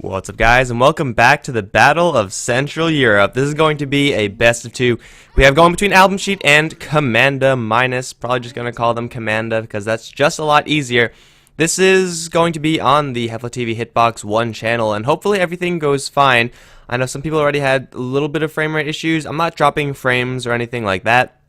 What's up, guys, and welcome back to the Battle of Central Europe. This is going to be a best of two. We have going between AlbumSheet and Commanda Minus. Probably just going to call them Commanda because that's just a lot easier. This is going to be on the HeflaTV Hitbox 1 channel, and hopefully everything goes fine. I know some people already had a little bit of frame rate issues. I'm not dropping frames or anything like that,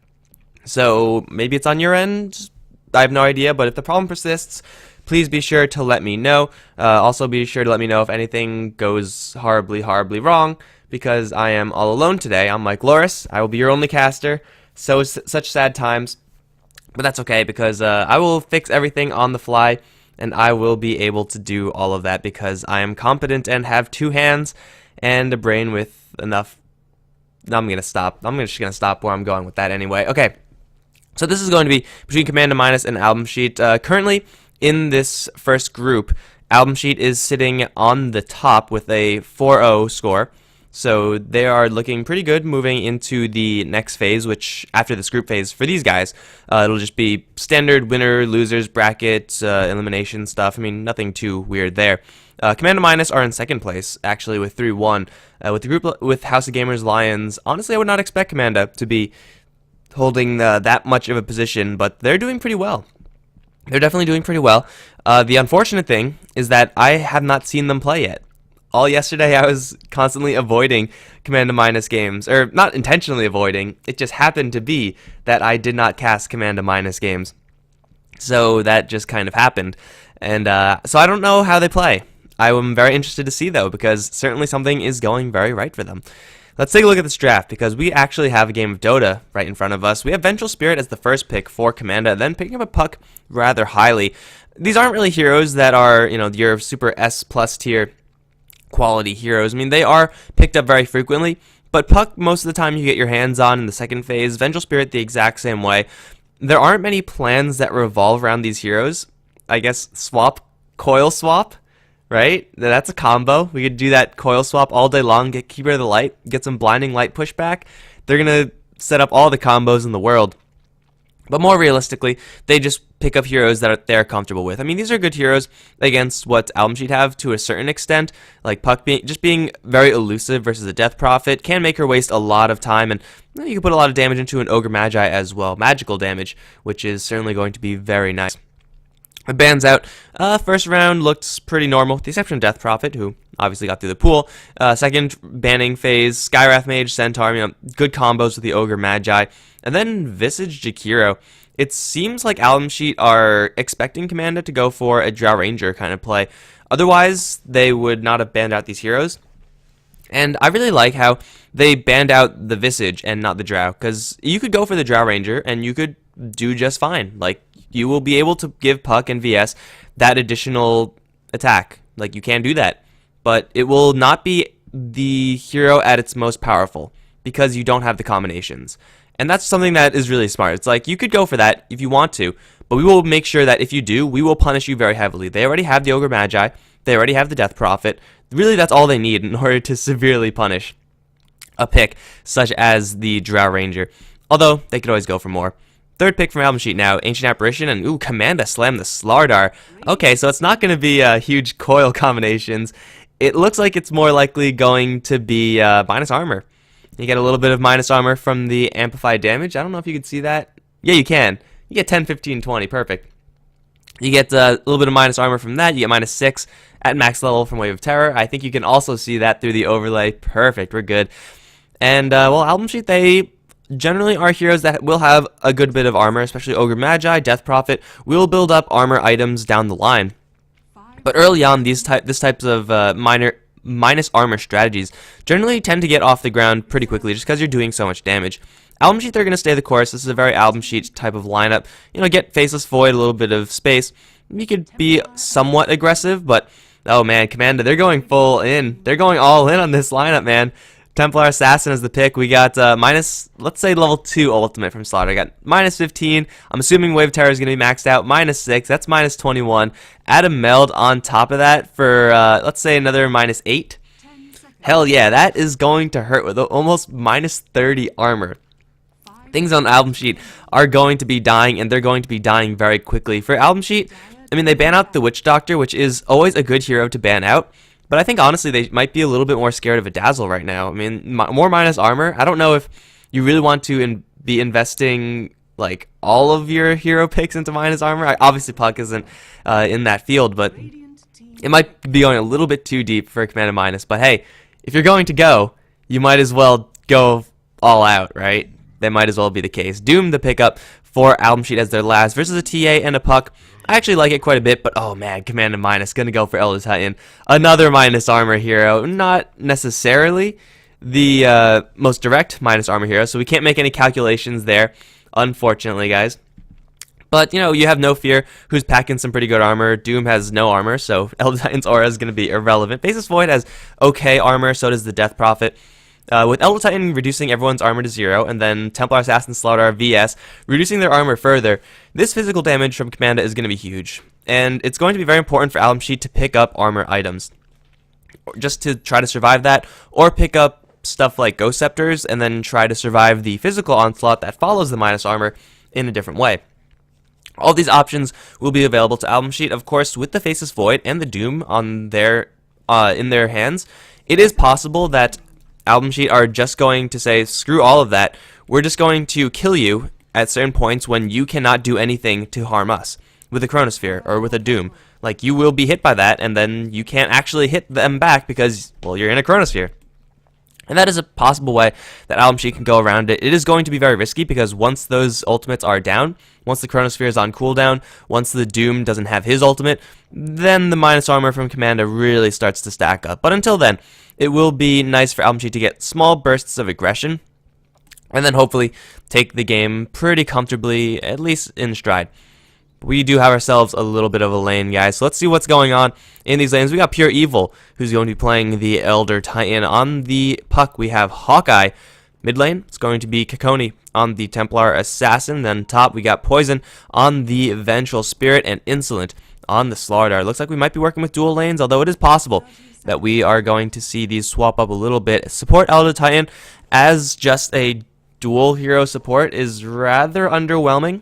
so maybe it's on your end. I have no idea, but if the problem persists, please be sure to let me know. Also be sure to let me know if anything goes horribly wrong, because I am all alone today. I'm Mike Loris. I will be your only caster. Such sad times, but that's okay, because I will fix everything on the fly, and I will be able to do all of that because I am competent and have two hands and a brain with enough. I'm gonna stop. I'm just gonna stop where I'm going with that anyway. Okay. So this is going to be between Commanda Minus and AlbumSheet. Currently, in this first group, AlbumSheet is sitting on the top with a 4-0 score. So they are looking pretty good moving into the next phase, which after this group phase for these guys, it'll just be standard winner, losers, bracket, elimination stuff. I mean, nothing too weird there. Commanda Minus are in second place, actually, with 3-1. With the group with House of Gamers Lions, honestly, I would not expect Commanda to be holding that much of a position, but they're doing pretty well. They're definitely doing pretty well. The unfortunate thing is that I have not seen them play yet. All yesterday I was constantly avoiding Commanda Minus games, or not intentionally avoiding, it just happened to be that I did not cast Commanda Minus games. So that just kind of happened. And so I don't know how they play. I am very interested to see, though, because certainly something is going very right for them. Let's take a look at this draft, because we actually have a game of Dota right in front of us. We have Vengeful Spirit as the first pick for Commanda, then picking up a Puck rather highly. These aren't really heroes that are, your super S+ tier quality heroes. I mean, they are picked up very frequently, but Puck most of the time you get your hands on in the second phase. Vengeful Spirit the exact same way. There aren't many plans that revolve around these heroes. I guess coil swap. Right? That's a combo. We could do that coil swap all day long, get Keeper of the Light, get some blinding light pushback. They're going to set up all the combos in the world. But more realistically, they just pick up heroes that they're comfortable with. I mean, these are good heroes against what AlbumSheet have to a certain extent. Like Puck being very elusive versus a Death Prophet can make her waste a lot of time, and you can put a lot of damage into an Ogre Magi as well. Magical damage, which is certainly going to be very nice. It bans out. First round looked pretty normal, with the exception of Death Prophet, who obviously got through the pool. Second banning phase, Skywrath Mage, Centaur, good combos with the Ogre Magi. And then Visage Jakiro. It seems like AlbumSheet are expecting Commanda to go for a Drow Ranger kind of play. Otherwise, they would not have banned out these heroes. And I really like how they banned out the Visage and not the Drow, because you could go for the Drow Ranger and you could do just fine. Like, you will be able to give Puck and VS that additional attack. Like, you can do that. But it will not be the hero at its most powerful, because you don't have the combinations. And that's something that is really smart. It's like, you could go for that if you want to, but we will make sure that if you do, we will punish you very heavily. They already have the Ogre Magi. They already have the Death Prophet. Really, that's all they need in order to severely punish a pick such as the Drow Ranger. Although, they could always go for more. Third pick from AlbumSheet now, Ancient Apparition, and Commanda slam the Slardar. Okay, so it's not going to be huge coil combinations. It looks like it's more likely going to be minus armor. You get a little bit of minus armor from the amplified damage. I don't know if you can see that. Yeah, you can. You get 10, 15, 20. Perfect. You get a little bit of minus armor from that. You get minus 6 at max level from Wave of Terror. I think you can also see that through the overlay. Perfect. We're good. And, well, AlbumSheet, they generally are heroes that will have a good bit of armor, especially Ogre Magi, Death Prophet, will build up armor items down the line. But early on, this types of minus armor strategies generally tend to get off the ground pretty quickly, just because you're doing so much damage. AlbumSheet, they're going to stay the course. This is a very AlbumSheet type of lineup. Get Faceless Void, a little bit of space. You could be somewhat aggressive, but, oh man, Commanda, they're going full in. They're going all in on this lineup, man. Templar Assassin is the pick. We got minus, let's say, level 2 ultimate from Slaughter. I got minus 15. I'm assuming Wave Terror is going to be maxed out. Minus 6. That's minus 21. Add a meld on top of that for, let's say, another minus 8. Hell yeah, that is going to hurt with almost minus 30 armor. Things on AlbumSheet are going to be dying, and they're going to be dying very quickly. For AlbumSheet, I mean, they ban out the Witch Doctor, which is always a good hero to ban out. But I think honestly they might be a little bit more scared of a Dazzle right now. I mean, more minus armor. I don't know if you really want to be investing like all of your hero picks into minus armor. Obviously Puck isn't in that field, but it might be going a little bit too deep for a Commander minus. But hey, if you're going to go, you might as well go all out, right? That might as well be the case. Doom the pickup for AlbumSheet as their last versus a TA and a Puck. I actually like it quite a bit, but oh man, Commander minus, gonna go for Elder Titan. Another minus armor hero, not necessarily the most direct minus armor hero, so we can't make any calculations there, unfortunately, guys. But, you know, you have no fear who's packing some pretty good armor. Doom has no armor, so Elder Titan's aura is going to be irrelevant. Faceless Void has okay armor, so does the Death Prophet. With Elder Titan reducing everyone's armor to 0, and then Templar Assassin Slardar VS reducing their armor further, this physical damage from Commanda is going to be huge. And it's going to be very important for AlbumSheet to pick up armor items, just to try to survive that, or pick up stuff like Ghost Scepters, and then try to survive the physical onslaught that follows the minus armor in a different way. All these options will be available to AlbumSheet, of course, with the Faceless Void and the Doom on their in their hands. It is possible that AlbumSheet are just going to say, screw all of that, we're just going to kill you at certain points when you cannot do anything to harm us, with a Chronosphere or with a Doom. Like, you will be hit by that, and then you can't actually hit them back because, well, you're in a Chronosphere. And that is a possible way that AlbumSheet can go around it. It is going to be very risky because once those ultimates are down, once the Chronosphere is on cooldown, once the Doom doesn't have his ultimate, then the minus armor from Commander really starts to stack up. But until then, it will be nice for AlbumSheet to get small bursts of aggression, and then hopefully take the game pretty comfortably, at least in stride. We do have ourselves a little bit of a lane, guys. So let's see what's going on in these lanes. We got Pure Evil, who's going to be playing the Elder Titan. On the Puck, we have Hawkeye. Mid lane, it's going to be Kakoni on the Templar Assassin. Then top, we got Poison on the Vengeful Spirit and Insolent on the Slardar. Looks like we might be working with dual lanes, although it is possible that we are going to see these swap up a little bit. Support Elder Titan as just a dual hero support is rather underwhelming.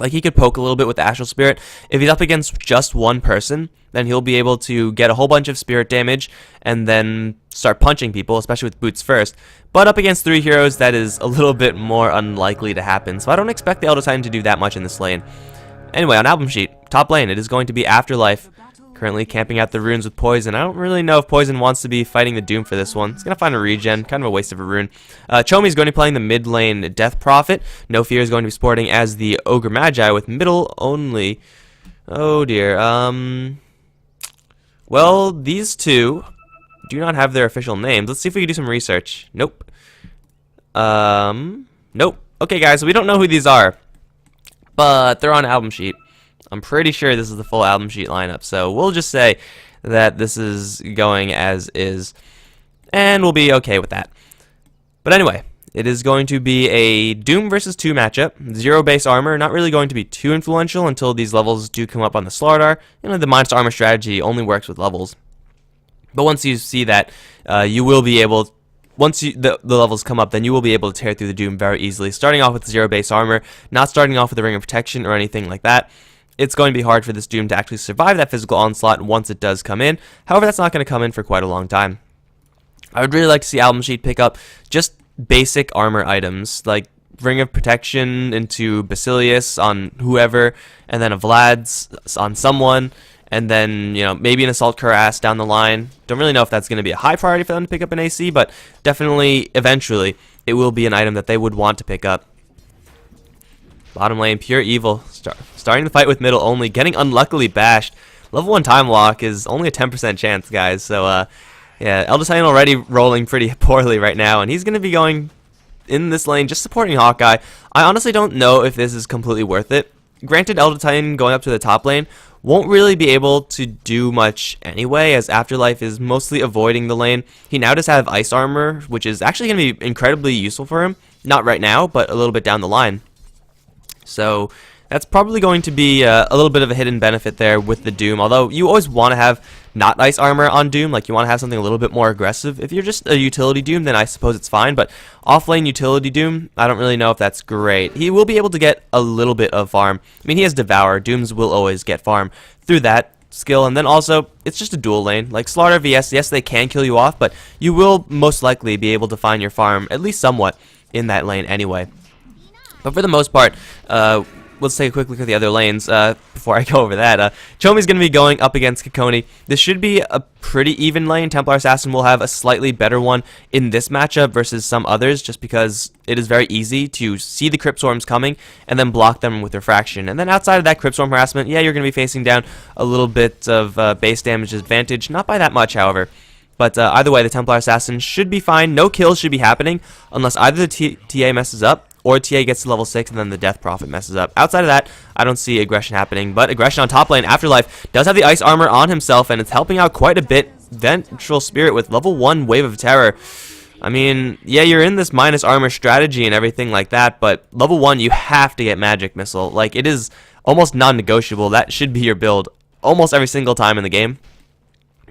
Like, he could poke a little bit with the Astral Spirit. If he's up against just one person, then he'll be able to get a whole bunch of spirit damage and then start punching people, especially with boots first. But up against 3 heroes, that is a little bit more unlikely to happen. So I don't expect the Elder Titan to do that much in this lane. Anyway, on AlbumSheet, top lane, it is going to be Afterlife. Currently camping out the runes with Poison. I don't really know if Poison wants to be fighting the Doom for this one. He's going to find a regen. Kind of a waste of a rune. Chomi's going to be playing the mid lane Death Prophet. No Fear is going to be sporting as the Ogre Magi with middle only. Oh dear. Well, these two do not have their official names. Let's see if we can do some research. Nope. Nope. Okay, guys, so we don't know who these are, but they're on AlbumSheet. I'm pretty sure this is the full AlbumSheet lineup, so we'll just say that this is going as is, and we'll be okay with that. But anyway, it is going to be a Doom versus 2 matchup. 0 base armor, not really going to be too influential until these levels do come up on the Slardar. You know, the minus armor strategy only works with levels. But once you see that, you will be able, once the levels come up, then you will be able to tear through the Doom very easily. Starting off with 0 base armor, not starting off with a Ring of Protection or anything like that. It's going to be hard for this Doom to actually survive that physical onslaught once it does come in. However, that's not going to come in for quite a long time. I would really like to see AlbumSheet pick up just basic armor items, like Ring of Protection into Basilius on whoever, and then a Vlad's on someone, and then, you know, maybe an Assault Cuirass down the line. Don't really know if that's going to be a high priority for them to pick up an AC, but definitely, eventually, it will be an item that they would want to pick up. Bottom lane, Pure Evil, starting the fight with middle only, getting unluckily bashed. Level 1 time lock is only a 10% chance, guys, so, yeah, Elder Titan already rolling pretty poorly right now, and he's going to be going in this lane, just supporting Hawkeye. I honestly don't know if this is completely worth it. Granted, Elder Titan going up to the top lane won't really be able to do much anyway, as Afterlife is mostly avoiding the lane. He now does have Ice Armor, which is actually going to be incredibly useful for him. Not right now, but a little bit down the line. So that's probably going to be a little bit of a hidden benefit there with the Doom, although you always want to have not Ice Armor on Doom, like you want to have something a little bit more aggressive. If you're just a utility Doom, then I suppose it's fine, but off-lane utility Doom, I don't really know if that's great. He will be able to get a little bit of farm. I mean, he has Devour. Dooms will always get farm through that. skill, and then also it's just a dual lane. Like Slaughter VS, yes, they can kill you off, but you will most likely be able to find your farm at least somewhat in that lane anyway. But for the most part, let's take a quick look at the other lanes before I go over that. Chomi's going to be going up against Kikoni. This should be a pretty even lane. Templar Assassin will have a slightly better one in this matchup versus some others, just because it is very easy to see the Crypt Swarms coming and then block them with Refraction. And then outside of that Crypt Swarm harassment, yeah, you're going to be facing down a little bit of base damage advantage. Not by that much, however. But either way, the Templar Assassin should be fine. No kills should be happening unless either the TA messes up or TA gets to level 6 and then the Death Prophet messes up. Outside of that, I don't see aggression happening. But aggression on top lane, Afterlife does have the ice armor on himself, and it's helping out quite a bit. Vengeful Spirit with level 1 Wave of Terror. I mean, yeah, you're in this minus armor strategy and everything like that, but level 1, you have to get Magic Missile. Like, it is almost non-negotiable. That should be your build almost every single time in the game.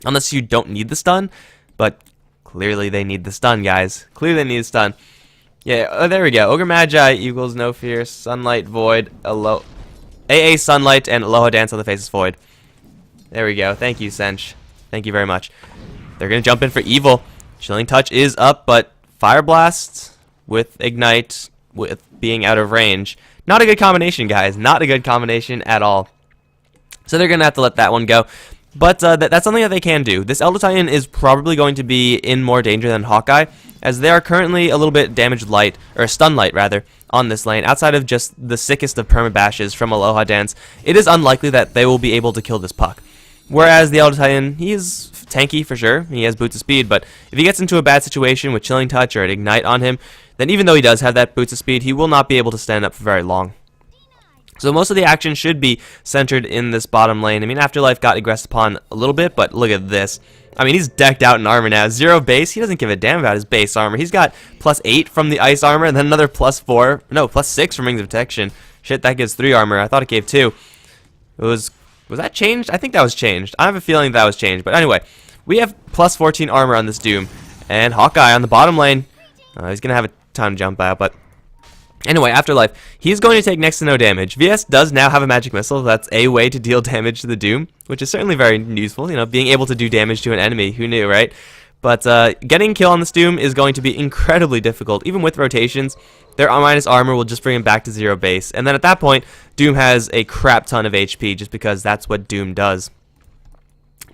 Unless you don't need the stun, but clearly they need the stun, guys. Clearly they need the stun. Yeah, oh, there we go. Ogre Magi equals No Fear, Sunlight, Void, AA Sunlight, and Aloha Dance on the Faces Void. There we go. Thank you, Sench. Thank you very much. They're going to jump in for Evil. Chilling Touch is up, but Fire Blast with Ignite with being out of range. Not a good combination, guys. Not a good combination at all. So they're going to have to let that one go. But that's something that they can do. This Elder Titan is probably going to be in more danger than Hawkeye, as they are currently a little bit damaged light, or stun light rather, on this lane. Outside of just the sickest of permabashes from Aloha Dance, it is unlikely that they will be able to kill this puck. Whereas the Elder Titan, he is tanky for sure, he has boots of speed, but if he gets into a bad situation with Chilling Touch or an Ignite on him, then even though he does have that boots of speed, he will not be able to stand up for very long. So most of the action should be centered in this bottom lane. I mean, Afterlife got aggressed upon a little bit, but look at this. I mean, he's decked out in armor now. 0 base. He doesn't give a damn about his base armor. He's got +8 from the ice armor, and then another +4. No, +6 from Rings of Protection. Shit, that gives 3 armor. I thought it gave 2. Was that changed? I think that was changed. I have a feeling that was changed. But anyway, we have +14 armor on this Doom. And Hawkeye on the bottom lane. He's going to have a ton of jump out, but anyway, Afterlife, he's going to take next to no damage. VS does now have a Magic Missile. That's a way to deal damage to the Doom, which is certainly very useful. You know, being able to do damage to an enemy. Who knew, right? But getting kill on this Doom is going to be incredibly difficult. Even with rotations, their minus armor will just bring him back to 0 base. And then at that point, Doom has a crap ton of HP just because that's what Doom does.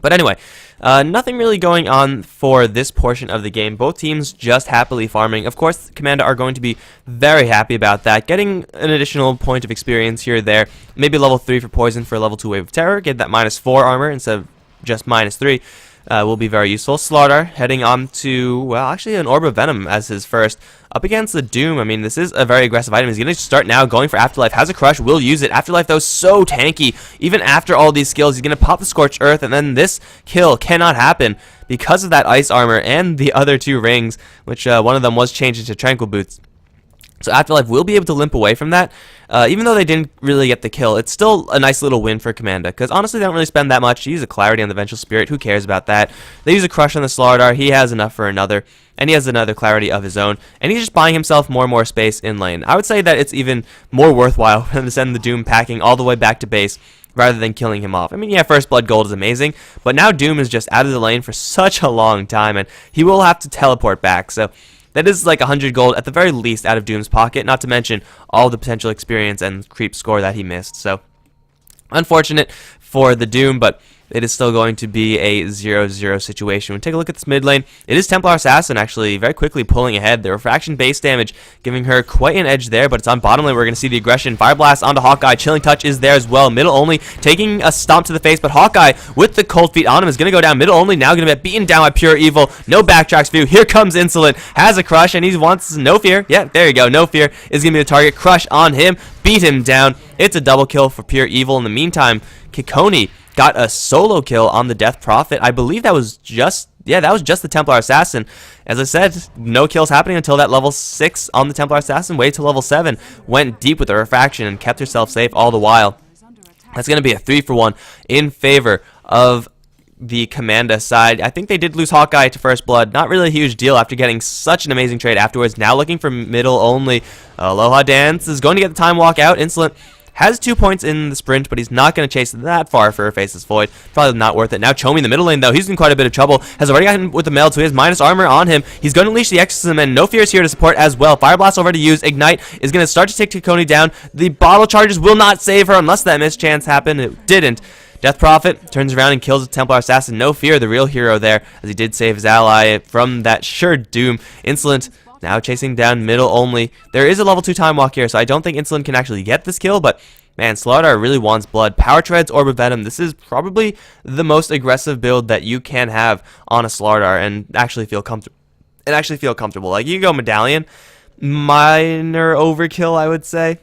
But anyway, nothing really going on for this portion of the game. Both teams just happily farming. Of course, Commanda are going to be very happy about that. Getting an additional point of experience here or there. Maybe level 3 for Poison for a level 2 Wave of Terror. Get that -4 armor instead of just -3. Will be very useful. Slaughter heading on to, well, actually an Orb of Venom as his first. Up against the Doom, I mean, this is a very aggressive item. He's going to start now going for Afterlife. Has a crush, will use it. Afterlife, though, so tanky. Even after all these skills, he's going to pop the Scorched Earth, and then this kill cannot happen because of that ice armor and the other 2 rings, which one of them was changed into Tranquil Boots. So Afterlife will be able to limp away from that. Even though they didn't really get the kill, it's still a nice little win for Commanda, because honestly they don't really spend that much. They use a Clarity on the Vengeful Spirit, who cares about that? They use a Crush on the Slardar, he has enough for another, and he has another Clarity of his own, and he's just buying himself more and more space in lane. I would say that it's even more worthwhile for them to send the Doom packing all the way back to base, rather than killing him off. I mean, yeah, First Blood Gold is amazing, but now Doom is just out of the lane for such a long time, and he will have to teleport back, so that is like 100 gold at the very least out of Doom's pocket, not to mention all the potential experience and creep score that he missed. So, unfortunate for the Doom, but it is still going to be a 0-0 situation. When we take a look at this mid lane, it is Templar Assassin actually very quickly pulling ahead. The refraction base damage giving her quite an edge there, but it's on bottom lane. We're going to see the aggression. Fire Blast onto Hawkeye. Chilling Touch is there as well. Middle only taking a stomp to the face, but Hawkeye with the cold feet on him is going to go down. Middle only now going to get beaten down by Pure Evil. No backtracks view. Here comes Insolent. Has a crush and he wants No Fear. Yeah, there you go. No Fear is going to be the target. Crush on him. Beat him down. It's a double kill for Pure Evil. In the meantime, Kikoni got a solo kill on the Death Prophet. I believe that was just, yeah, that was just the Templar Assassin. As I said, no kills happening until that level 6 on the Templar Assassin. Waited till level 7, went deep with the refraction and kept herself safe all the while. That's going to be a 3-for-1 in favor of the Commanda side. I think they did lose Hawkeye to First Blood. Not really a huge deal after getting such an amazing trade afterwards. Now looking for middle only. Aloha Dance is going to get the time walk out. Insolent has 2 points in the sprint, but he's not going to chase that far for a Faceless Void. Probably not worth it. Now Chomi in the middle lane, though, he's in quite a bit of trouble. Has already gotten with the meld, so he has minus armor on him. He's going to unleash the Exorcism, and No Fear is here to support as well. Fire Blast already used. Ignite is going to start to take Kikoni down. The bottle charges will not save her unless that mischance happened. It didn't. Death Prophet turns around and kills the Templar Assassin. No Fear, the real hero there, as he did save his ally from that sure doom. Insolent now chasing down middle only. There is a level 2 time walk here, so I don't think Insolent can actually get this kill, but man, Slardar really wants blood. Power Treads, Orb of Venom. This is probably the most aggressive build that you can have on a Slardar and actually feel comfortable. Like, you go Medallion, minor overkill, I would say.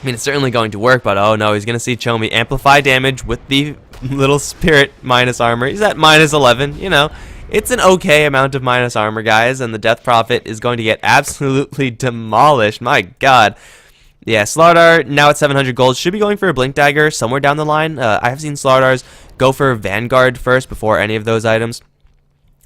I mean, it's certainly going to work, but oh no, he's going to see Chomi amplify damage with the little spirit minus armor. He's at minus 11, you know. It's an okay amount of minus armor, guys, and the Death Prophet is going to get absolutely demolished. My god. Yeah, Slardar, now at 700 gold, should be going for a Blink Dagger somewhere down the line. I have seen Slardars go for Vanguard first before any of those items,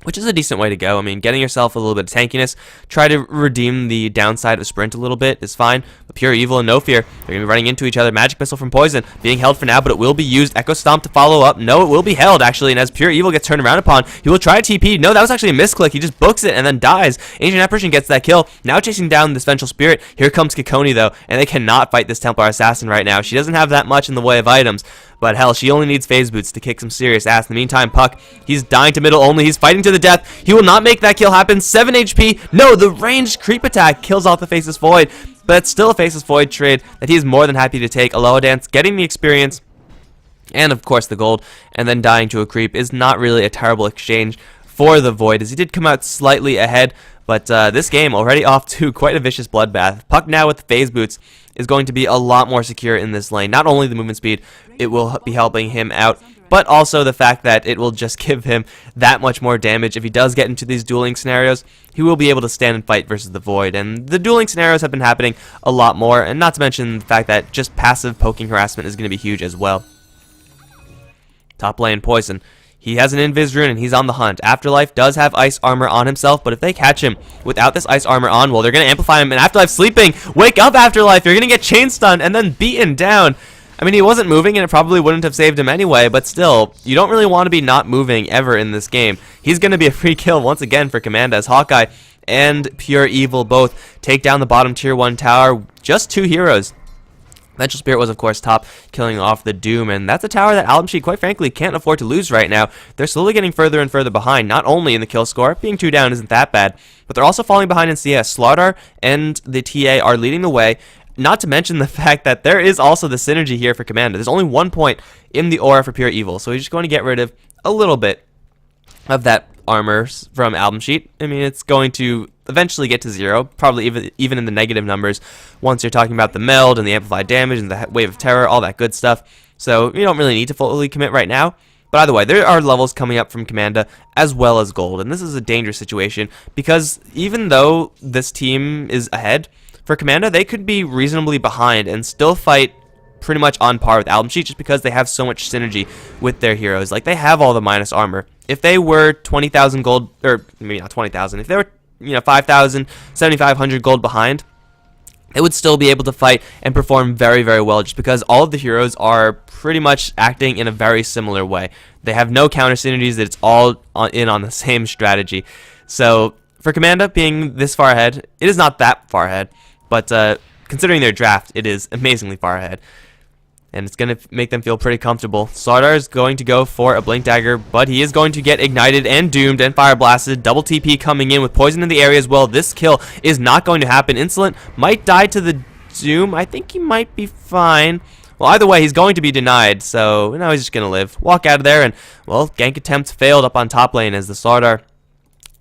which is a decent way to go. I mean, getting yourself a little bit of tankiness, try to redeem the downside of Sprint a little bit is fine. But Pure Evil and No Fear, they're going to be running into each other. Magic Missile from Poison being held for now, but it will be used. Echo Stomp to follow up. No, it will be held, actually. And as Pure Evil gets turned around upon, he will try a TP. No, that was actually a misclick. He just books it and then dies. Ancient Apparition gets that kill. Now chasing down this Vengeful Spirit. Here comes Kikoni, though, and they cannot fight this Templar Assassin right now. She doesn't have that much in the way of items. But hell, she only needs Phase Boots to kick some serious ass. In the meantime, Puck, he's dying to middle only. He's fighting to the death. He will not make that kill happen. 7 HP. No, the ranged creep attack kills off the Faceless Void. But it's still a Faceless Void trade that he's more than happy to take. Aloha Dance, getting the experience, and of course the gold, and then dying to a creep is not really a terrible exchange for the Void, as he did come out slightly ahead. But this game already off to quite a vicious bloodbath. Puck now with the Phase Boots is going to be a lot more secure in this lane. Not only the movement speed, it will be helping him out, but also the fact that it will just give him that much more damage. If he does get into these dueling scenarios, he will be able to stand and fight versus the Void. And the dueling scenarios have been happening a lot more, and not to mention the fact that just passive poking harassment is going to be huge as well. Top lane, Poison. He has an Invis rune and he's on the hunt. Afterlife does have ice armor on himself, but if they catch him without this ice armor on, well, they're going to amplify him. And Afterlife sleeping. Wake up, Afterlife. You're going to get chain stunned and then beaten down. I mean, he wasn't moving and it probably wouldn't have saved him anyway, but still, you don't really want to be not moving ever in this game. He's going to be a free kill once again for Command, as Hawkeye and Pure Evil both take down the bottom tier 1 tower. Just 2 heroes. Vengeful Spirit was, of course, top, killing off the Doom, and that's a tower that AlbumSheet, quite frankly, can't afford to lose right now. They're slowly getting further and further behind, not only in the kill score, being 2 down isn't that bad, but they're also falling behind in CS. Slardar and the TA are leading the way, not to mention the fact that there is also the synergy here for Commander. There's only 1 point in the aura for Pure Evil, so he's just going to get rid of a little bit of that armor from AlbumSheet. I mean, it's going to eventually get to 0, probably even in the negative numbers, once you're talking about the meld and the amplified damage and the wave of terror, all that good stuff. So you don't really need to fully commit right now. But either way, there are levels coming up from Commanda as well as gold, and this is a dangerous situation because even though this team is ahead, for Commanda, they could be reasonably behind and still fight pretty much on par with AlbumSheet just because they have so much synergy with their heroes. Like, they have all the minus armor. If they were 20,000 gold, or maybe not 20,000, if they were 5,000, 7,500 gold behind, they would still be able to fight and perform very, very well just because all of the heroes are pretty much acting in a very similar way. They have no counter synergies, that it's all on the same strategy. So for Commanda being this far ahead, it is not that far ahead, but considering their draft, it is amazingly far ahead. And it's going to make them feel pretty comfortable. Slardar is going to go for a Blink Dagger, but he is going to get ignited and doomed and fire blasted. Double TP coming in with poison in the area as well. This kill is not going to happen. Insolent might die to the Doom. I think he might be fine. Well, either way, he's going to be denied, so now he's just going to live. Walk out of there, and, well, gank attempt failed up on top lane as the Slardar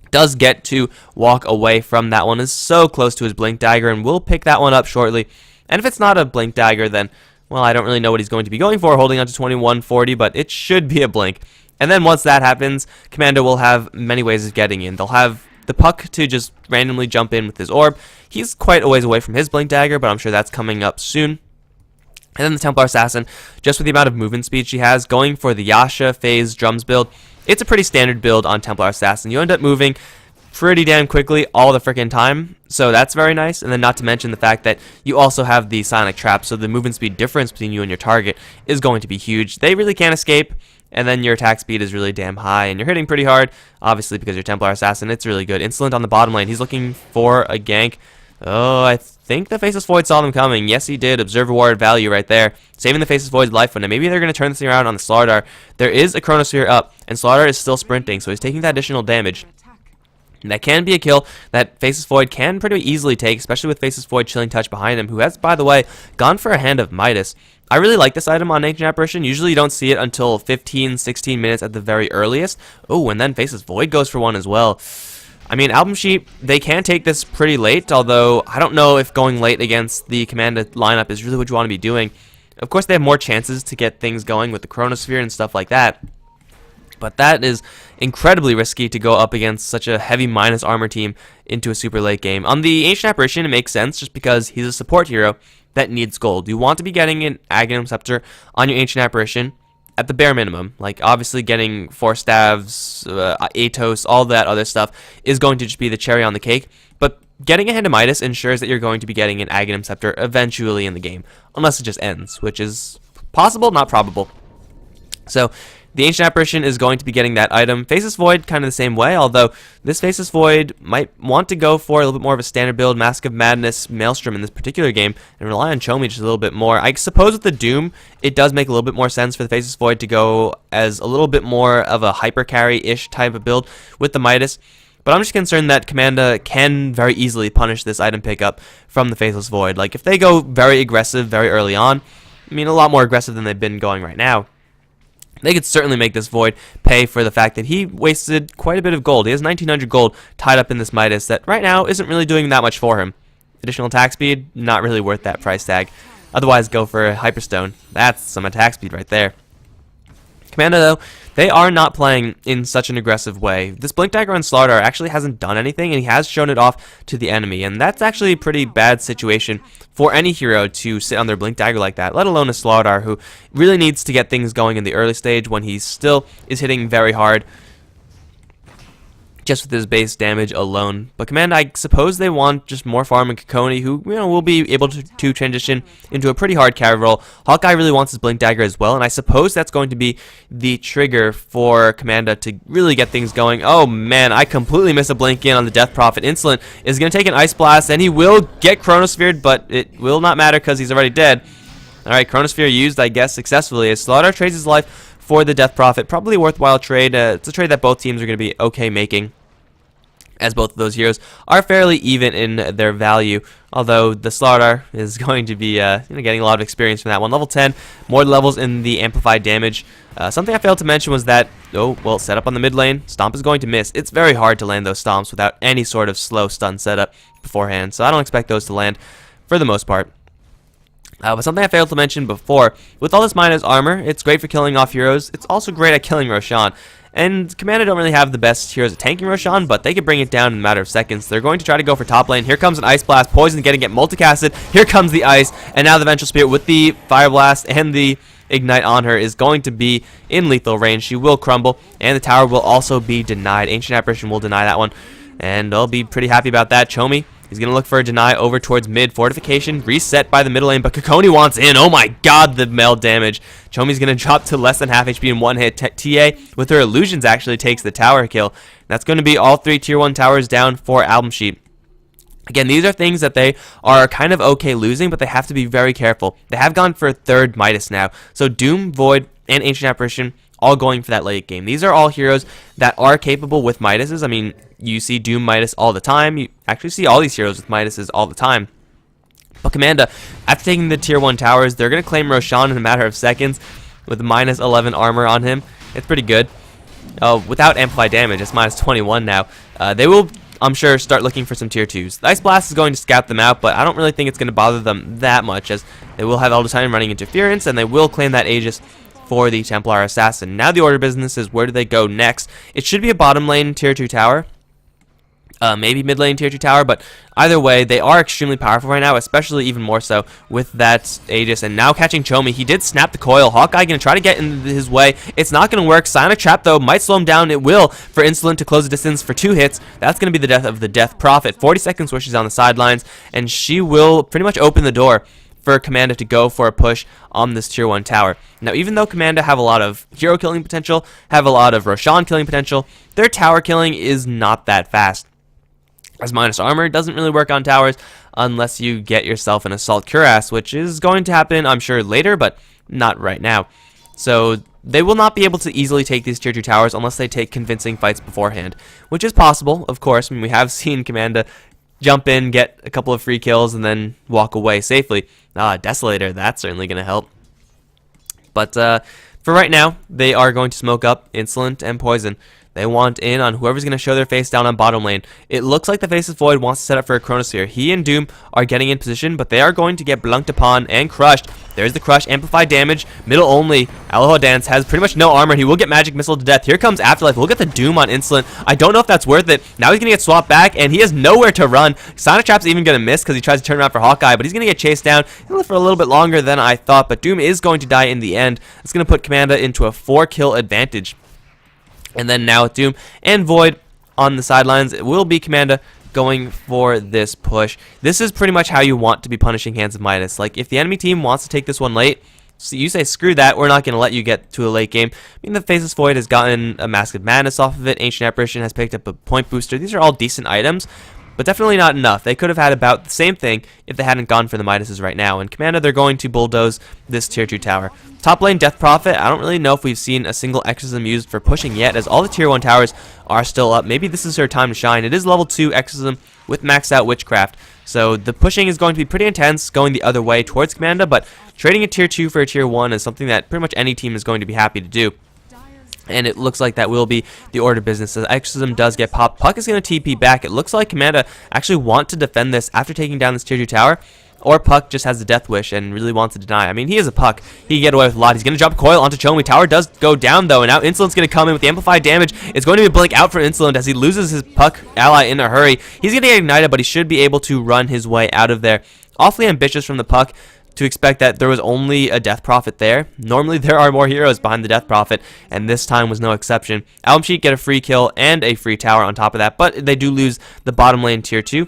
does get to walk away from that one. Is so close to his Blink Dagger, and we'll pick that one up shortly. And if it's not a Blink Dagger, then, well, I don't really know what he's going to be going for, holding on to 2140, but it should be a Blink. And then once that happens, Commando will have many ways of getting in. They'll have the Puck to just randomly jump in with his orb. He's quite a ways away from his Blink Dagger, but I'm sure that's coming up soon. And then the Templar Assassin, just with the amount of movement speed she has, going for the Yasha phase drums build. It's a pretty standard build on Templar Assassin. You end up moving pretty damn quickly all the freaking time, so that's very nice. And then not to mention the fact that you also have the sonic trap, so the movement speed difference between you and your target is going to be huge. They really can't escape, and then your attack speed is really damn high, and you're hitting pretty hard, obviously because you're Templar Assassin. It's really good. Insolent on the bottom lane. He's looking for a gank. Oh, I think the Faceless Void saw them coming. Yes, he did. Observe reward value right there. Saving the Faceless Void's life window. Maybe they're going to turn this thing around on the Slardar. There is a Chronosphere up, and Slardar is still sprinting, so he's taking that additional damage. That can be a kill that Faceless Void can pretty easily take, especially with Faceless Void Chilling Touch behind him, who has, by the way, gone for a Hand of Midas. I really like this item on Ancient Apparition. Usually you don't see it until 15, 16 minutes at the very earliest. Oh, and then Faceless Void goes for one as well. I mean, AlbumSheet, they can take this pretty late, although I don't know if going late against the Commanda lineup is really what you want to be doing. Of course, they have more chances to get things going with the Chronosphere and stuff like that. But that is incredibly risky to go up against such a heavy minus armor team into a super late game. On the Ancient Apparition, it makes sense just because he's a support hero that needs gold. You want to be getting an Aghanim Scepter on your Ancient Apparition at the bare minimum. Like, obviously getting 4 staves, Atos, all that other stuff is going to just be the cherry on the cake. But getting a Hand of Midas ensures that you're going to be getting an Aghanim Scepter eventually in the game. Unless it just ends, which is possible, not probable. So the Ancient Apparition is going to be getting that item. Faceless Void, kind of the same way, although this Faceless Void might want to go for a little bit more of a standard build, Mask of Madness, Maelstrom in this particular game, and rely on Chomi just a little bit more. I suppose with the Doom, it does make a little bit more sense for the Faceless Void to go as a little bit more of a hyper carry-ish type of build with the Midas. But I'm just concerned that Commanda can very easily punish this item pickup from the Faceless Void. Like, if they go very aggressive very early on, I mean, a lot more aggressive than they've been going right now, they could certainly make this Void pay for the fact that he wasted quite a bit of gold. He has 1900 gold tied up in this Midas that right now isn't really doing that much for him. Additional attack speed, not really worth that price tag. Otherwise, go for a Hyperstone. That's some attack speed right there. Commanda, though, they are not playing in such an aggressive way. This Blink Dagger on Slardar actually hasn't done anything, and he has shown it off to the enemy, and that's actually a pretty bad situation for any hero to sit on their Blink Dagger like that, let alone a Slardar who really needs to get things going in the early stage when he still is hitting very hard just with his base damage alone. But Command, I suppose they want just more farm and Kokoni, who, you know, will be able to transition into a pretty hard carry role. Hawkeye really wants his Blink Dagger as well, and I suppose that's going to be the trigger for Commanda to really get things going. Oh man, I completely missed a blink in on the Death Prophet. Insolent is going to take an Ice Blast, and he will get Chronosphered, but it will not matter because he's already dead. Alright, Chronosphere used, I guess, successfully as Slaughter trades his life for the Death Prophet. Probably a worthwhile trade. It's a trade that both teams are going to be okay making, as both of those heroes are fairly even in their value, although the Slardar is going to be getting a lot of experience from that one. Level 10, more levels in the amplified damage. Something I failed to mention was that, set up on the mid lane, Stomp is going to miss. It's very hard to land those Stomps without any sort of slow stun setup beforehand, so I don't expect those to land for the most part. But something I failed to mention before, with all this minus armor, it's great for killing off heroes. It's also great at killing Roshan. And Commanda don't really have the best heroes at tanking Roshan, but they can bring it down in a matter of seconds. They're going to try to go for top lane. Here comes an Ice Blast. Poison getting it multicasted. Here comes the Ice. And now the Vengeful Spirit with the Fire Blast and the Ignite on her is going to be in lethal range. She will crumble, and the tower will also be denied. Ancient Apparition will deny that one, and I'll be pretty happy about that. Chomi, he's going to look for a deny over towards mid. Fortification reset by the middle lane, but Kokoni wants in. Oh my god, the meld damage. Chomi's going to drop to less than half HP in one hit. TA, with her illusions, actually takes the tower kill. That's going to be all 3 tier 1 towers down for AlbumSheet. Again, these are things that they are kind of okay losing, but they have to be very careful. They have gone for a third Midas now. So Doom, Void, and Ancient Apparition all going for that late game. These are all heroes that are capable with Midases. I mean, you see Doom Midas all the time. You actually see all these heroes with Midases all the time. But Commanda, after taking the tier 1 towers, they're going to claim Roshan in a matter of seconds with minus 11 armor on him. It's pretty good. Without amplified damage, it's minus 21 now. They will, I'm sure, start looking for some tier 2s. The Ice Blast is going to scout them out, but I don't really think it's going to bother them that much, as they will have all the time running interference, and they will claim that Aegis for the Templar Assassin. Now the order of business is, where do they go next? It should be a bottom lane tier 2 tower. maybe mid lane tier 2 tower, but either way, they are extremely powerful right now, especially even more so with that Aegis. And now catching Chomi, he did snap the coil. Hawkeye going to try to get in his way. It's not going to work. Psionic Trap, though, might slow him down. It will for Insolent to close the distance for 2 hits. That's going to be the death of the Death Prophet. 40 seconds where she's on the sidelines, and she will pretty much open the door for Commanda to go for a push on this tier 1 tower. Now, even though Commanda have a lot of hero killing potential, have a lot of Roshan killing potential, their tower killing is not that fast. As minus armor doesn't really work on towers unless you get yourself an Assault Cuirass, which is going to happen, I'm sure, later, but not right now. So they will not be able to easily take these tier 2 towers unless they take convincing fights beforehand, which is possible, of course. I mean, we have seen Commanda jump in, get a couple of free kills, and then walk away safely. Desolator, that's certainly going to help. But for right now, they are going to smoke up Insolent and Poison. They want in on whoever's going to show their face down on bottom lane. It looks like the Faceless Void wants to set up for a Chronosphere. He and Doom are getting in position, but they are going to get blunked upon and crushed. There's the crush, amplified damage, middle only. Aloha Dance has pretty much no armor. He will get magic missile to death. Here comes Afterlife. Look at the Doom on Insolent. I don't know if that's worth it. Now he's going to get swapped back, and he has nowhere to run. Sonic Trap's even going to miss because he tries to turn around for Hawkeye, but he's going to get chased down. He'll live for a little bit longer than I thought, but Doom is going to die in the end. It's going to put Commanda into a 4-kill advantage. And then now with Doom and Void on the sidelines, it will be Commanda going for this push. This is pretty much how you want to be punishing Hands of Midas. Like, if the enemy team wants to take this one late, so you say, screw that, we're not going to let you get to a late game. I mean, the Faceless Void has gotten a Mask of Madness off of it. Ancient Apparition has picked up a point booster. These are all decent items, but definitely not enough. They could have had about the same thing if they hadn't gone for the Midases right now. And Commanda, they're going to bulldoze this tier 2 tower. Top lane Death Prophet, I don't really know if we've seen a single exorcism used for pushing yet, as all the tier 1 towers are still up. Maybe this is her time to shine. It is level 2 exorcism with maxed out Witchcraft. So the pushing is going to be pretty intense going the other way towards Commanda, but trading a tier 2 for a tier 1 is something that pretty much any team is going to be happy to do. And it looks like that will be the order of business. As Exorcism does get popped, Puck is going to TP back. It looks like Commanda actually want to defend this after taking down this tier 2 tower, or Puck just has the Death Wish and really wants to deny. I mean, he is a Puck. He can get away with a lot. He's going to drop a coil onto Chomi. Tower does go down, though, and now Insolent's going to come in with the amplified damage. It's going to be a blink out for Insolent as he loses his Puck ally in a hurry. He's going to get ignited, but he should be able to run his way out of there. Awfully ambitious from the Puck to expect that there was only a Death Prophet there. Normally there are more heroes behind the Death Prophet, and this time was no exception. AlbumSheet get a free kill and a free tower on top of that, but they do lose the bottom lane tier 2,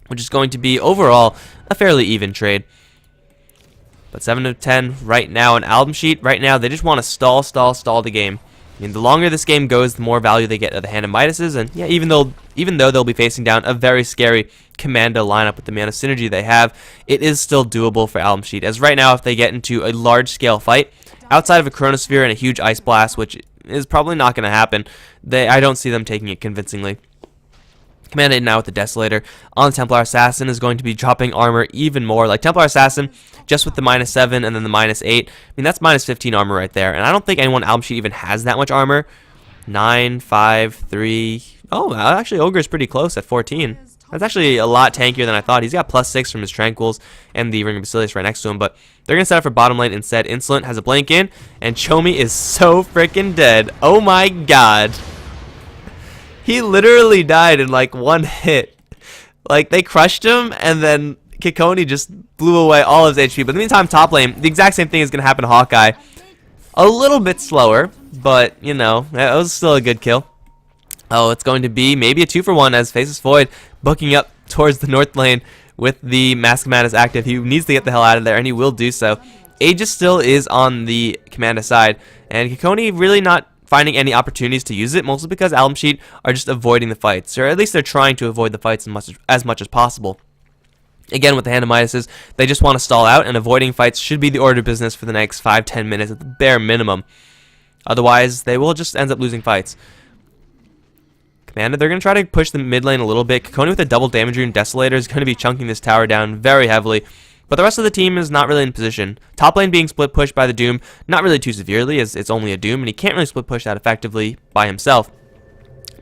which is going to be overall a fairly even trade. But 7 to 10 right now on AlbumSheet. Right now they just want to stall the game. I mean, the longer this game goes, the more value they get of the Hand of Midases, and yeah, even though they'll be facing down a very scary Commanda lineup with the amount of synergy they have, it is still doable for AlbumSheet. As right now, if they get into a large-scale fight, outside of a Chronosphere and a huge Ice Blast, which is probably not going to happen, I don't see them taking it convincingly. Commanda in now with the Desolator on the Templar Assassin is going to be dropping armor even more. Like Templar Assassin, just with the -7 and then the -8. I mean, that's -15 armor right there. And I don't think anyone on AlbumSheet even has that much armor. 9, 5, 3. Oh, actually, Ogre's pretty close at 14. That's actually a lot tankier than I thought. He's got +6 from his Tranquils and the Ring of Basilius right next to him. But they're going to set up for bottom lane instead. Insolent has a blink in, and Chomi is so freaking dead. Oh my god. He literally died in like one hit. Like, they crushed him, and then Kikoni just blew away all of his HP. But in the meantime, top lane, the exact same thing is going to happen to Hawkeye. A little bit slower, but, you know, that was still a good kill. Oh, it's going to be maybe a 2-for-1 as Faceless Void booking up towards the north lane with the Mask of Madness active. He needs to get the hell out of there, and he will do so. Aegis still is on the Commanda side, and Kikoni really not finding any opportunities to use it, mostly because AlbumSheet are just avoiding the fights, or at least they're trying to avoid the fights as much as possible. Again, with the Hand of Midases, they just want to stall out, and avoiding fights should be the order of business for the next 5-10 minutes at the bare minimum. Otherwise, they will just end up losing fights. Commanda, they're going to try to push the mid lane a little bit. Kikoni with a double damage rune Desolator is going to be chunking this tower down very heavily. But the rest of the team is not really in position. Top lane being split pushed by the Doom, not really too severely, as it's only a Doom, and he can't really split push that effectively by himself.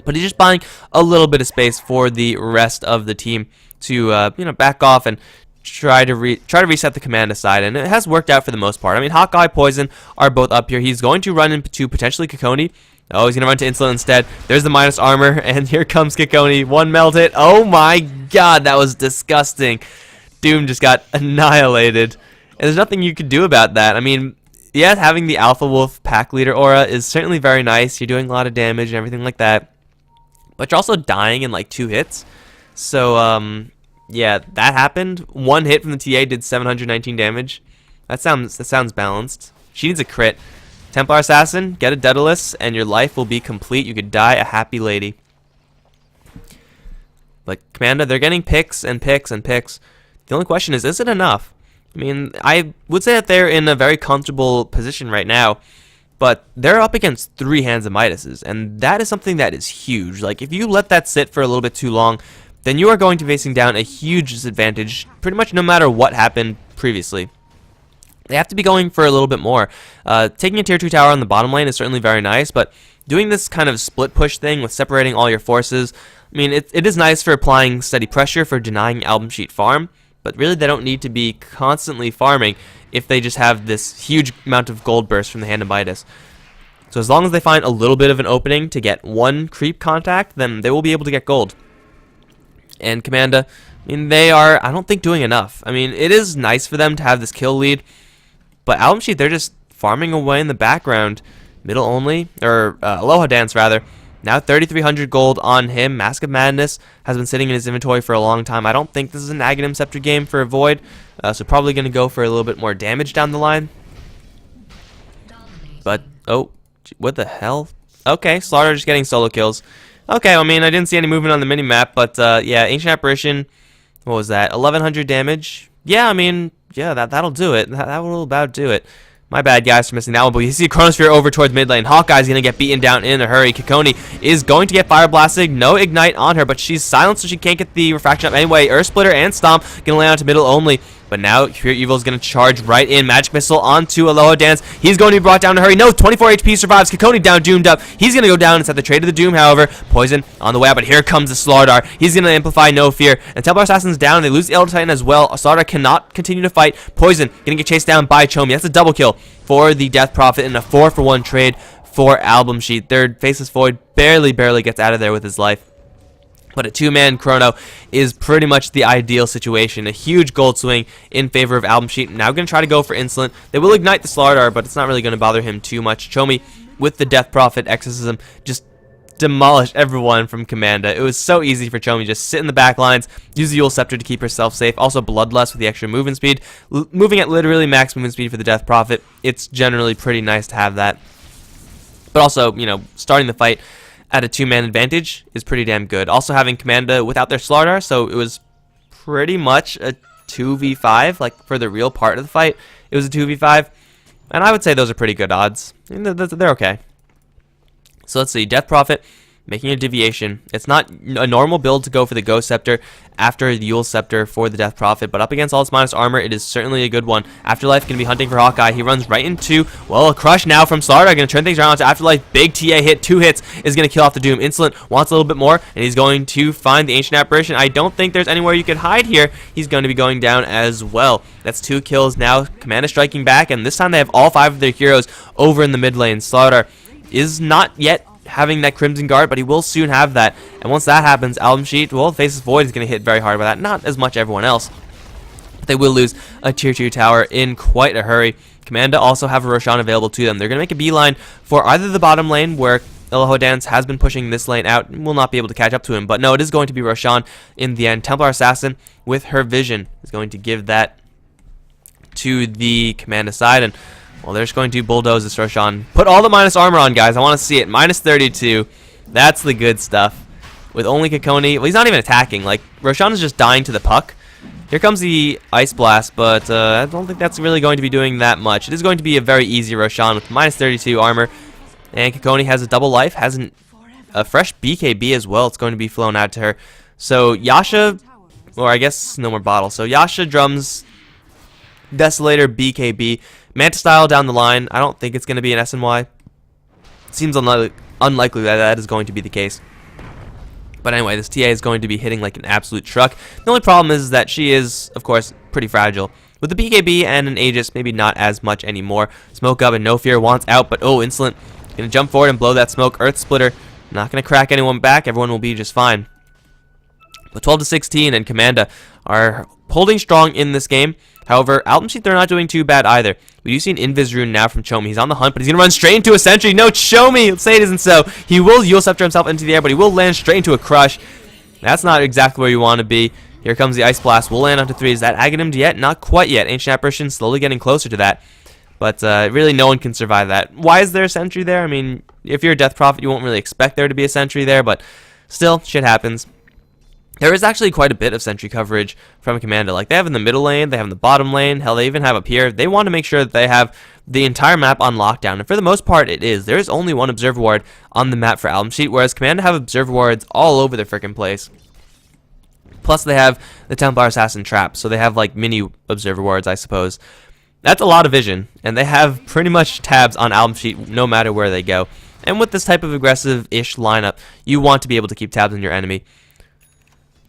But he's just buying a little bit of space for the rest of the team to back off and try to reset the Commanda side, and it has worked out for the most part. I mean, Hawkeye, Poison are both up here. He's going to run into potentially Kikoni, Oh, he's gonna run to Insolent instead. There's the minus armor, and here comes Kikoni. One melt hit. Oh my god, that was disgusting. Doom just got annihilated. And there's nothing you could do about that. I mean, yeah, having the Alpha Wolf pack leader aura is certainly very nice. You're doing a lot of damage and everything like that. But you're also dying in like 2 hits. So, yeah, that happened. 1 hit from the TA did 719 damage. That sounds balanced. She needs a crit. Templar Assassin, get a Daedalus, and your life will be complete. You could die a happy lady. But Commanda, they're getting picks and picks and picks. The only question is it enough? I mean, I would say that they're in a very comfortable position right now, but they're up against 3 Hands of Midases, and that is something that is huge. Like, if you let that sit for a little bit too long, then you are going to be facing down a huge disadvantage pretty much no matter what happened previously. They have to be going for a little bit more. Taking a tier 2 tower on the bottom lane is certainly very nice, but doing this kind of split push thing with separating all your forces, I mean, it is nice for applying steady pressure for denying AlbumSheet farm, but really they don't need to be constantly farming if they just have this huge amount of gold burst from the Hand of Midas. So as long as they find a little bit of an opening to get 1 creep contact, then they will be able to get gold. And Commanda, I mean, they are, I don't think, doing enough. I mean, it is nice for them to have this kill lead, but AlbumSheet, they're just farming away in the background. Middle only, or Aloha Dance rather. Now 3,300 gold on him. Mask of Madness has been sitting in his inventory for a long time. I don't think this is an Aghanim Scepter game for a Void, so probably going to go for a little bit more damage down the line. But, oh, what the hell? Okay, Slaughter just getting solo kills. Okay, I mean, I didn't see any movement on the minimap, but yeah, Ancient Apparition, what was that, 1,100 damage? Yeah, I mean, yeah, that'll do it. That will about do it. My bad, guys, for missing that one, but you see Chronosphere over towards mid lane. Hawkeye's going to get beaten down in a hurry. Kikoni is going to get Fire Blasted. No Ignite on her, but she's silenced, so she can't get the Refraction up anyway. Earth Splitter and Stomp going to lay onto middle only. But now Pure Evil is going to charge right in. Magic Missile onto Aloha Dance. He's going to be brought down in a hurry. No, 24 HP survives. Kikoni down, doomed up. He's going to go down. It's at the Trade of the Doom, however. Poison on the way out, but here comes the Slardar. He's going to amplify No Fear. And Templar Assassin's down. They lose the Elder Titan as well. Slardar cannot continue to fight. Poison going to get chased down by Chomi. That's a double kill for the Death Prophet and a 4-for-1 trade for AlbumSheet. Their Faceless Void barely gets out of there with his life. But a 2-man Chrono is pretty much the ideal situation. A huge gold swing in favor of AlbumSheet. Now going to try to go for Insolent. They will ignite the Slardar, but it's not really going to bother him too much. Chomi with the Death Prophet Exorcism just demolished everyone from Commanda. It was so easy for Chomi. Just sit in the back lines, use the Yule Scepter to keep herself safe. Also Bloodlust with the extra movement speed. Moving at literally max movement speed for the Death Prophet. It's generally pretty nice to have that. But also, you know, starting the fight at a 2-man advantage is pretty damn good. Also having Commanda without their Slardar, so it was pretty much a 2v5, like for the real part of the fight, it was a 2v5, and I would say those are pretty good odds. They're okay. So let's see, Death Prophet making a deviation. It's not a normal build to go for the Ghost Scepter after the Yule Scepter for the Death Prophet, but up against all its minus armor, it is certainly a good one. Afterlife going to be hunting for Hawkeye. He runs right into, well, a crush now from Slardar. Going to turn things around to Afterlife. Big TA hit, 2 hits, is going to kill off the Doom. Insolent wants a little bit more, and he's going to find the Ancient Apparition. I don't think there's anywhere you can hide here. He's going to be going down as well. That's 2 kills now. Commanda striking back, and this time they have all 5 of their heroes over in the mid lane. Slardar is not yet having that Crimson Guard, but he will soon have that. And once that happens, AlbumSheet, well, Faceless Void is going to hit very hard by that. Not as much everyone else. But they will lose a tier 2 tower in quite a hurry. Commanda also have a Roshan available to them. They're going to make a beeline for either the bottom lane, where Aloha Dance has been pushing this lane out and will not be able to catch up to him. But no, it is going to be Roshan in the end. Templar Assassin with her vision is going to give that to the Commanda side. And well, they're just going to bulldoze this Roshan. Put all the minus armor on, guys. I want to see it. Minus 32. That's the good stuff. With only Kikoni. Well, he's not even attacking. Like, Roshan is just dying to the puck. Here comes the Ice Blast, but I don't think that's really going to be doing that much. It is going to be a very easy Roshan with minus 32 armor. And Kikoni has a double life. Has a fresh BKB as well. It's going to be flown out to her. So, Yasha, or I guess no more bottle. So, Yasha drums Desolator, BKB. Manta Style down the line. I don't think it's going to be an SNY. Seems unlikely that that is going to be the case. But anyway, this TA is going to be hitting like an absolute truck. The only problem is that she is, of course, pretty fragile. With the BKB and an Aegis, maybe not as much anymore. Smoke Up and No Fear wants out, but oh, Insolent Gonna jump forward and blow that smoke. Earth Splitter, not gonna crack anyone back. Everyone will be just fine. But 12 to 16 and Commanda are holding strong in this game. However, AlbumSheet, they're not doing too bad either. We do see an Invis rune now from Chomi. He's on the hunt, but he's going to run straight into a sentry. No, Chomi! Let's say it isn't so. He will Yule Scepter himself into the air, but he will land straight into a crush. That's not exactly where you want to be. Here comes the Ice Blast. We'll land onto 3. Is that Aghanimed yet? Not quite yet. Ancient Apparition slowly getting closer to that. But really, no one can survive that. Why is there a sentry there? I mean, if you're a Death Prophet, you won't really expect there to be a sentry there, but still, shit happens. There is actually quite a bit of sentry coverage from Commanda. Like, they have in the middle lane, they have in the bottom lane, hell, they even have up here. They want to make sure that they have the entire map on lockdown, and for the most part, it is. There is only one Observer Ward on the map for AlbumSheet, whereas Commanda have Observer Wards all over the frickin' place. Plus, they have the Templar Assassin Trap, so they have, like, mini Observer Wards, I suppose. That's a lot of vision, and they have pretty much tabs on AlbumSheet no matter where they go. And with this type of aggressive-ish lineup, you want to be able to keep tabs on your enemy.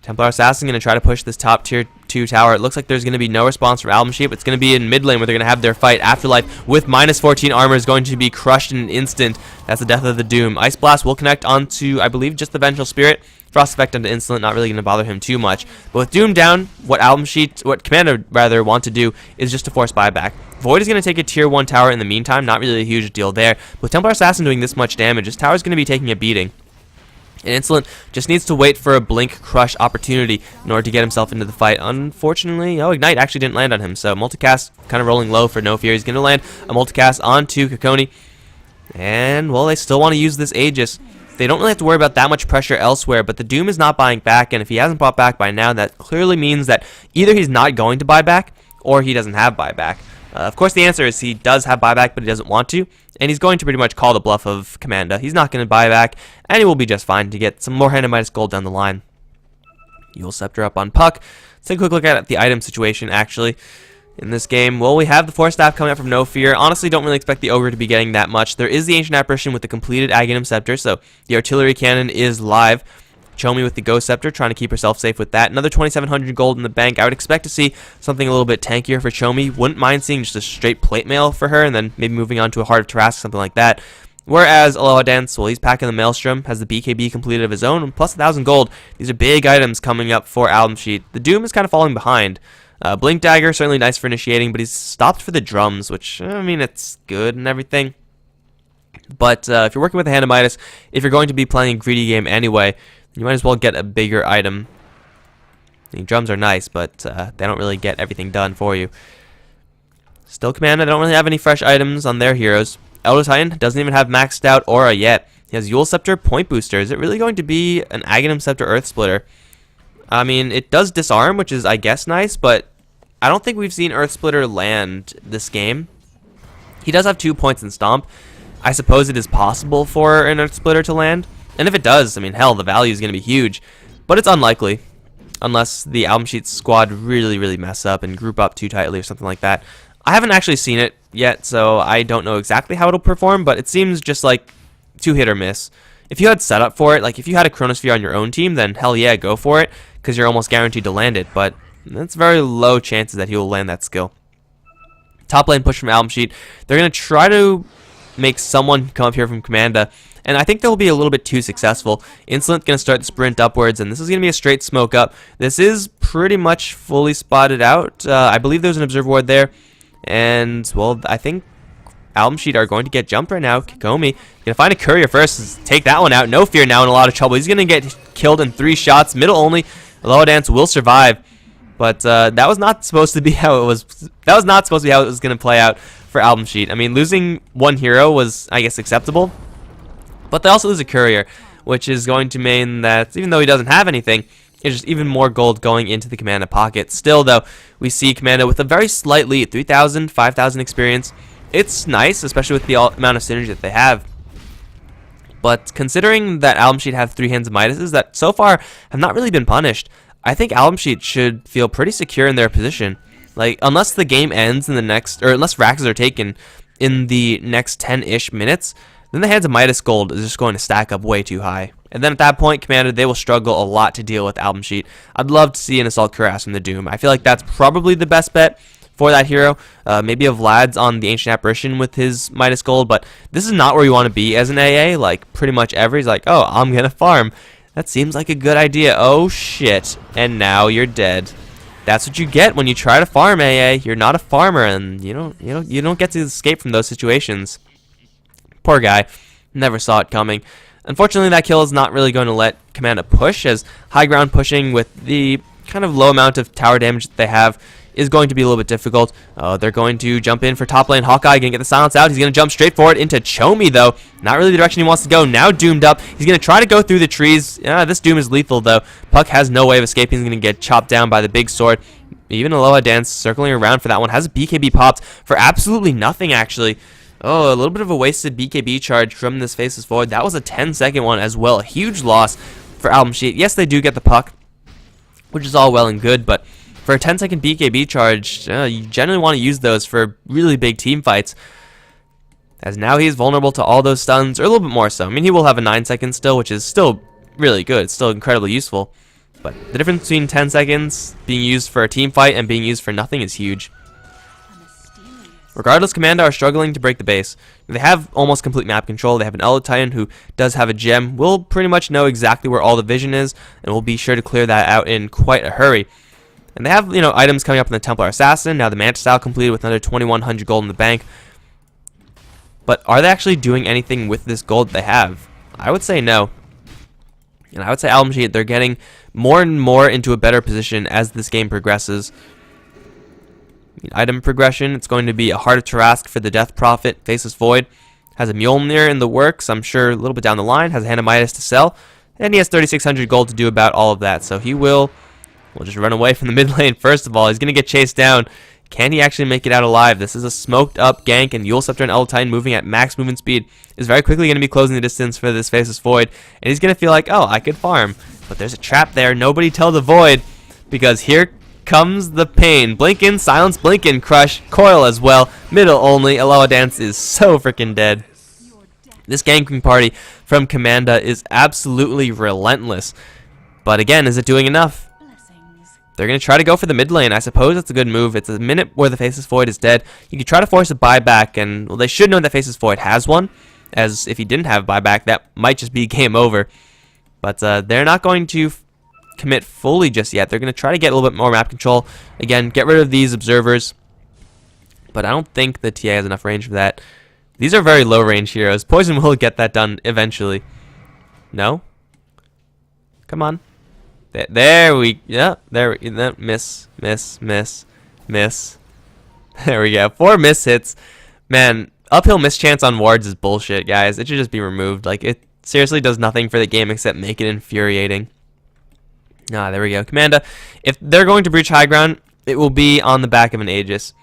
Templar Assassin going to try to push this top tier 2 tower. It looks like there's going to be no response from AlbumSheet, but it's going to be in mid lane where they're going to have their fight. Afterlife with minus 14 armor is going to be crushed in an instant. That's the death of the Doom. Ice Blast will connect onto, I believe, just the Vengeful Spirit. Frost Effect onto Insolent, not really going to bother him too much. But with Doom down, what Commanda rather want to do is just to force buyback. Void is going to take a tier 1 tower in the meantime, not really a huge deal there. With Templar Assassin doing this much damage, this tower is going to be taking a beating. And Insolent just needs to wait for a Blink Crush opportunity in order to get himself into the fight. Unfortunately, Ignite actually didn't land on him, so Multicast kind of rolling low for no fear. He's going to land a Multicast onto Kokoni. And, well, they still want to use this Aegis. They don't really have to worry about that much pressure elsewhere, but the Doom is not buying back, and if he hasn't bought back by now, that clearly means that either he's not going to buy back, or he doesn't have buyback. Of course, the answer is he does have buyback, but he doesn't want to, and he's going to pretty much call the bluff of Commanda. He's not going to buy back, and he will be just fine to get some more hand and minus gold down the line. Yule Scepter up on Puck. Let's take a quick look at the item situation, actually, in this game. Well, we have the Force Staff coming up from No Fear. Honestly, don't really expect the Ogre to be getting that much. There is the Ancient Apparition with the completed Aghanimed Scepter, so the Artillery Cannon is live. Chomi with the Ghost Scepter, trying to keep herself safe with that. Another 2,700 gold in the bank. I would expect to see something a little bit tankier for Chomi. Wouldn't mind seeing just a straight plate mail for her, and then maybe moving on to a Heart of Tarrasque, something like that. Whereas Aloha Dance, well, he's packing the Maelstrom, has the BKB completed of his own, and plus 1,000 gold. These are big items coming up for AlbumSheet. The Doom is kind of falling behind. Blink Dagger, certainly nice for initiating, but he's stopped for the drums, which, I mean, it's good and everything. But if you're working with a Hand of Midas, if you're going to be playing a greedy game anyway, you might as well get a bigger item. The drums are nice, but they don't really get everything done for you. Still, Commanda, they don't really have any fresh items on their heroes. Elder Titan doesn't even have maxed out aura yet. He has Yule Scepter Point Booster. Is it really going to be an Aghanimed Scepter Earth Splitter? I mean, it does disarm, which is, I guess, nice, but I don't think we've seen Earth Splitter land this game. He does have 2 points in Stomp. I suppose it is possible for an Earth Splitter to land. And if it does, I mean, hell, the value is going to be huge. But it's unlikely. Unless the AlbumSheet squad really mess up and group up too tightly or something like that. I haven't actually seen it yet, so I don't know exactly how it'll perform, but it seems just like 2 hit or miss. If you had set up for it, like if you had a Chronosphere on your own team, then hell yeah, go for it, because you're almost guaranteed to land it, but it's very low chances that he will land that skill. Top lane push from AlbumSheet. They're going to try to make someone come up here from Commanda, and I think they'll be a little bit too successful. Insolent going to start the sprint upwards, and this is going to be a straight smoke up. This is pretty much fully spotted out. I believe there's an Observer Ward there, and, well, I think AlbumSheet are going to get jumped right now. Kikomi going to find a courier first, take that one out. No Fear now in a lot of trouble. He's going to get killed in 3 shots. Middle only. Aloha Dance will survive, but that was not supposed to be how it was. That was not supposed to be how it was going to play out for AlbumSheet. I mean, losing 1 hero was, I guess, acceptable. But they also lose a courier, which is going to mean that even though he doesn't have anything, it's just even more gold going into the Commanda pocket. Still, though, we see Commanda with a very slight lead, 3,000, 5,000 experience. It's nice, especially with the amount of synergy that they have. But considering that AlbumSheet have 3 Hands of Midases that so far have not really been punished, I think AlbumSheet should feel pretty secure in their position. Like, unless the game ends in the next, or unless Raxes are taken in the next 10-ish minutes, then the Hands of Midas gold is just going to stack up way too high. And then at that point, Commanda, they will struggle a lot to deal with AlbumSheet. I'd love to see an Assault Cuirass from the Doom. I feel like that's probably the best bet for that hero. Maybe a Vlad's on the Ancient Apparition with his minus gold, but this is not where you want to be as an AA. Like, pretty much he's like, oh, I'm going to farm. That seems like a good idea. Oh, shit. And now you're dead. That's what you get when you try to farm AA. You're not a farmer, and you don't get to escape from those situations. Poor guy. Never saw it coming. Unfortunately, that kill is not really going to let Commanda push, as high ground pushing with the kind of low amount of tower damage that they have is going to be a little bit difficult. They're going to jump in for top lane. Hawkeye going to get the silence out. He's going to jump straight forward into Chomi, though. Not really the direction he wants to go. Now doomed up. He's going to try to go through the trees. This doom is lethal, though. Puck has no way of escaping. He's going to get chopped down by the big sword. Even Aloha Dance circling around for that one. Has a BKB popped for absolutely nothing, actually. Oh, a little bit of a wasted BKB charge from this Faces Forward. That was a 10-second one as well. A huge loss for AlbumSheet. Yes, they do get the puck, which is all well and good, but for a 10-second BKB charge, you generally want to use those for really big team fights, as now he's vulnerable to all those stuns, or a little bit more so. I mean, he will have a 9-second still, which is still really good. It's still incredibly useful, but the difference between 10 seconds being used for a team fight and being used for nothing is huge. Regardless, Commanda are struggling to break the base. They have almost complete map control. They have an Elo Titan who does have a gem. We'll pretty much know exactly where all the vision is, and we'll be sure to clear that out in quite a hurry. And they have, items coming up in the Templar Assassin. Now the Manta Style completed with another 2,100 gold in the bank. But are they actually doing anything with this gold they have? I would say no. And I would say AlbumSheet, they're getting more and more into a better position as this game progresses. Item progression, it's going to be a Heart of Tarask for the Death Prophet. Faceless Void has a Mjolnir in the works, I'm sure a little bit down the line. Has a Hand of Midas to sell. And he has 3,600 gold to do about all of that. So he will just run away from the mid lane first of all. He's going to get chased down. Can he actually make it out alive? This is a smoked up gank, and Yule Scepter and Elo Titan moving at max movement speed is very quickly going to be closing the distance for this Faceless Void. And he's going to feel like, oh, I could farm. But there's a trap there. Nobody tell the Void, because here comes the pain. Blinkin, silence, Blinkin, crush, coil as well. Middle only. Aloha Dance is so freaking dead. This ganking party from Commanda is absolutely relentless. But again, is it doing enough? They're going to try to go for the mid lane. I suppose that's a good move. It's a minute where the Faceless Void is dead. You could try to force a buyback, and well, they should know that Faceless Void has one, as if he didn't have buyback, that might just be game over. But they're not going to commit fully just yet. They're going to try to get a little bit more map control. Again, get rid of these observers. But I don't think the TA has enough range for that. These are very low range heroes. Poison will get that done eventually. No? Come on. There we miss. There we go. 4 miss hits. Man, uphill miss chance on wards is bullshit, guys. It should just be removed. Like, it seriously does nothing for the game except make it infuriating. There we go. Commanda, if they're going to breach high ground, it will be on the back of an Aegis.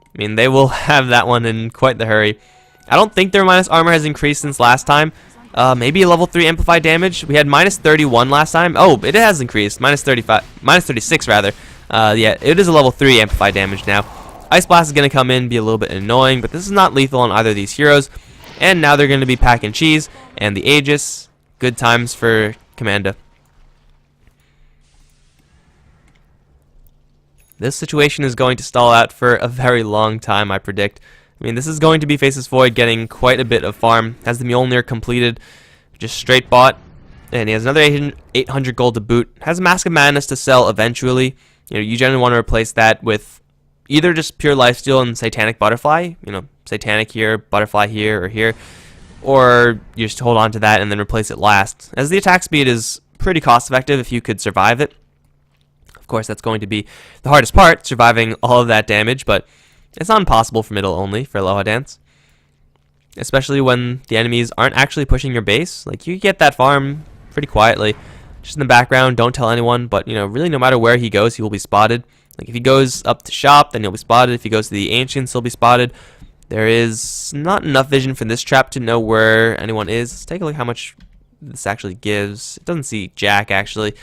I mean, they will have that one in quite the hurry. I don't think their minus armor has increased since last time. Maybe a level 3 amplified damage. We had minus 31 last time. Oh, it has increased. Minus 36 rather. Yeah, it is a level 3 amplified damage now. Ice Blast is going to come in, be a little bit annoying, but this is not lethal on either of these heroes. And now they're going to be packing cheese and the Aegis. Good times for Commanda. This situation is going to stall out for a very long time, I predict. I mean, this is going to be Faceless Void getting quite a bit of farm. Has the Mjolnir completed, just straight bought, and he has another 800 gold to boot. Has a Mask of Madness to sell eventually. You generally want to replace that with either just pure lifesteal and Satanic Butterfly. Satanic here, Butterfly here, or you just hold on to that and then replace it last, as the attack speed is pretty cost effective if you could survive it. Of course, that's going to be the hardest part, surviving all of that damage, but it's not impossible for middle only for Aloha Dance. Especially when the enemies aren't actually pushing your base. Like, you get that farm pretty quietly, just in the background, don't tell anyone, but, really no matter where he goes, he will be spotted. Like, if he goes up to shop, then he'll be spotted. If he goes to the Ancients, he'll be spotted. There is not enough vision for this trap to know where anyone is. Let's take a look how much this actually gives. It doesn't see Jack, actually.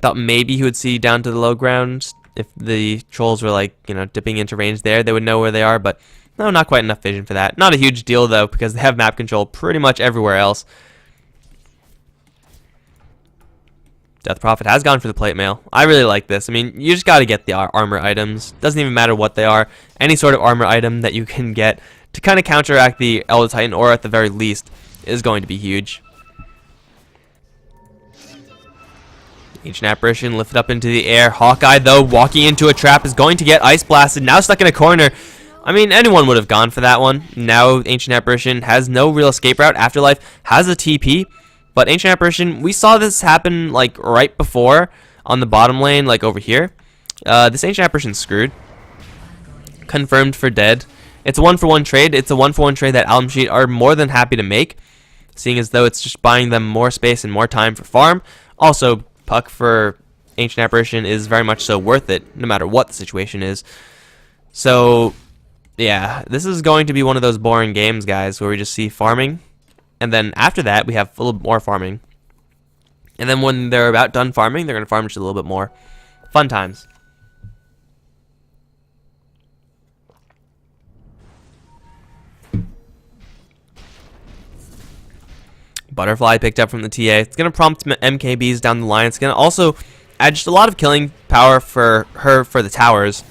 Thought maybe he would see down to the low ground. If the trolls were like, dipping into range there, they would know where they are, but no, not quite enough vision for that. Not a huge deal, though, because they have map control pretty much everywhere else. Death Prophet has gone for the plate mail. I really like this. I mean, you just got to get the armor items. Doesn't even matter what they are. Any sort of armor item that you can get to kind of counteract the Elder Titan, or at the very least, is going to be huge. Ancient Apparition lifted up into the air. Hawkeye, though, walking into a trap, is going to get ice blasted. Now stuck in a corner. I mean, anyone would have gone for that one. Now Ancient Apparition has no real escape route. Afterlife has a TP. But Ancient Apparition, we saw this happen like right before on the bottom lane, like over here. This Ancient Apparition's screwed. Confirmed for dead. It's a 1-for-1 trade. It's a 1-for-1 trade that AlbumSheet are more than happy to make, seeing as though it's just buying them more space and more time for farm. Also, puck for Ancient Apparition is very much so worth it, no matter what the situation is. So, yeah, this is going to be one of those boring games, guys, where we just see farming. And then after that, we have a little more farming. And then when they're about done farming, they're going to farm just a little bit more. Fun times. Butterfly picked up from the TA. It's going to prompt MKBs down the line. It's going to also add just a lot of killing power for her for the towers.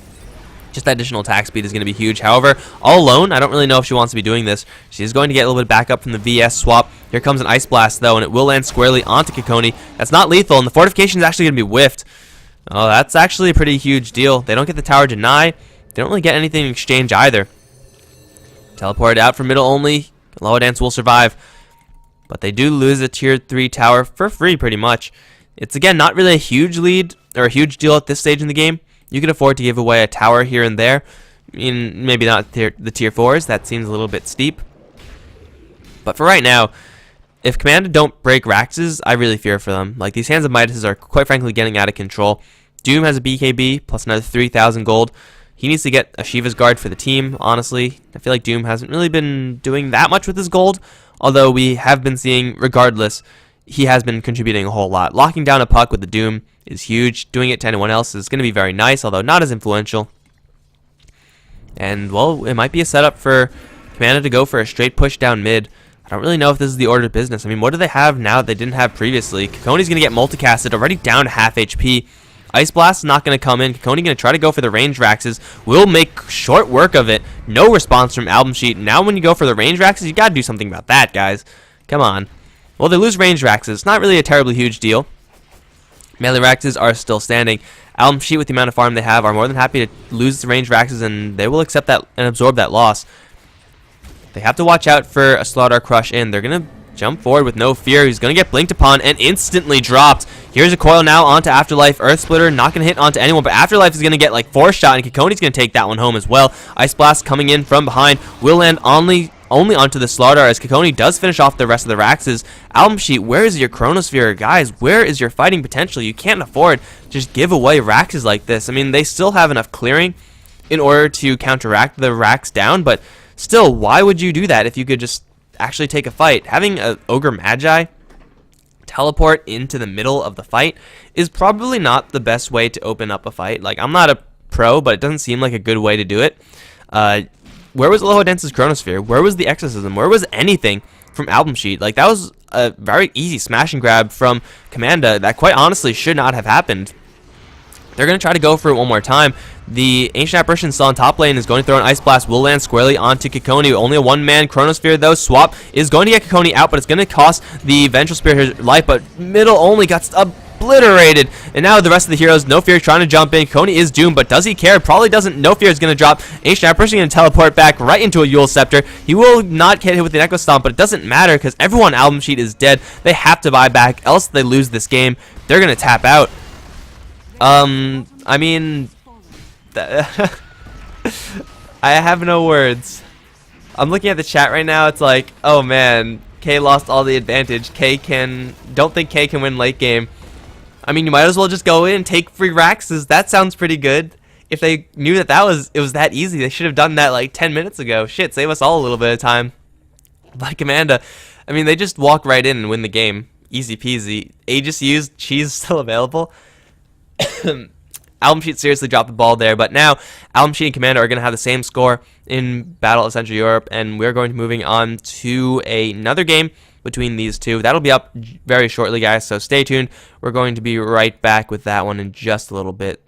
Just that additional attack speed is going to be huge. However, all alone, I don't really know if she wants to be doing this. She is going to get a little bit of backup from the VS swap. Here comes an Ice Blast, though, and it will land squarely onto Kikoni. That's not lethal, and the fortification is actually going to be whiffed. Oh, that's actually a pretty huge deal. They don't get the tower deny. They don't really get anything in exchange either. Teleported out for middle only. Loa Dance will survive. But they do lose a tier 3 tower for free, pretty much. It's, again, not really a huge lead or a huge deal at this stage in the game. You can afford to give away a tower here and there. Maybe not the tier 4s. That seems a little bit steep. But for right now, if Commanda don't break Raxes, I really fear for them. Like, these Hands of Midas are, quite frankly, getting out of control. Doom has a BKB plus another 3,000 gold. He needs to get a Shiva's Guard for the team, honestly. I feel like Doom hasn't really been doing that much with his gold. Although we have been seeing, regardless, he has been contributing a whole lot. Locking down a puck with the Doom is huge. Doing it to anyone else is going to be very nice, although not as influential. And, well, it might be a setup for Commanda to go for a straight push down mid. I don't really know if this is the order of business. I mean, what do they have now that they didn't have previously? Kikoni's going to get multicasted, already down to half HP. Ice Blast is not going to come in. Kikoni going to try to go for the range Raxes. Will make short work of it. No response from AlbumSheet. Now when you go for the range Raxes, you got to do something about that, guys. Come on. Well, they lose range Raxes. It's not really a terribly huge deal. Melee Raxes are still standing. AlbumSheet, with the amount of farm they have, are more than happy to lose the range Raxes, and they will accept that and absorb that loss. They have to watch out for a Slaughter Crush in. They're going to jump forward with no fear. He's going to get blinked upon and instantly dropped. Here's a coil now onto Afterlife. Earth Splitter not going to hit onto anyone, but Afterlife is going to get like 4-shot, and Kikoni's going to take that one home as well. Ice Blast coming in from behind will land only onto the Slaughter as Kikoni does finish off the rest of the Raxes. AlbumSheet, where is your Chronosphere? Guys, where is your fighting potential? You can't afford to just give away Raxes like this. I mean, they still have enough clearing in order to counteract the Rax down, but still, why would you do that if you could just actually take a fight? Having an Ogre Magi teleport into the middle of the fight is probably not the best way to open up a fight. Like, I'm not a pro, but it doesn't seem like a good way to do it. Where was Loa Dance's Chronosphere? Where was the Exorcism? Where was anything from AlbumSheet? Like, that was a very easy smash and grab from Commanda that quite honestly should not have happened. They're going to try to go for it one more time. The Ancient Apparition still on top lane is going to throw an Ice Blast. Will land squarely onto Kikoni. Only a one-man Chronosphere, though. Swap is going to get Kikoni out, but it's going to cost the Vengeful Spirit his life. But middle only got obliterated. And now the rest of the heroes, No Fear trying to jump in. Kikoni is doomed, but does he care? Probably doesn't. No Fear is going to drop. Ancient Apparition going to teleport back right into a Yule Scepter. He will not get hit with an Echo Stomp, but it doesn't matter because everyone on AlbumSheet is dead. They have to buy back, else they lose this game. They're going to tap out. I mean, I have no words. I'm looking at the chat right now. It's like, oh man, K lost all the advantage. Don't think K can win late game. I mean, you might as well just go in and take free Raxes. That sounds pretty good. If they knew that it was that easy, they should have done that like 10 minutes ago. Shit, save us all a little bit of time. Like Commanda, I mean, they just walk right in and win the game. Easy peasy. Aegis used, cheese still available. AlbumSheet seriously dropped the ball there, but now AlbumSheet and Commanda are going to have the same score in Battle of Central Europe, and we're going to be moving on to another game between these two. That'll be up very shortly, guys, so stay tuned. We're going to be right back with that one in just a little bit.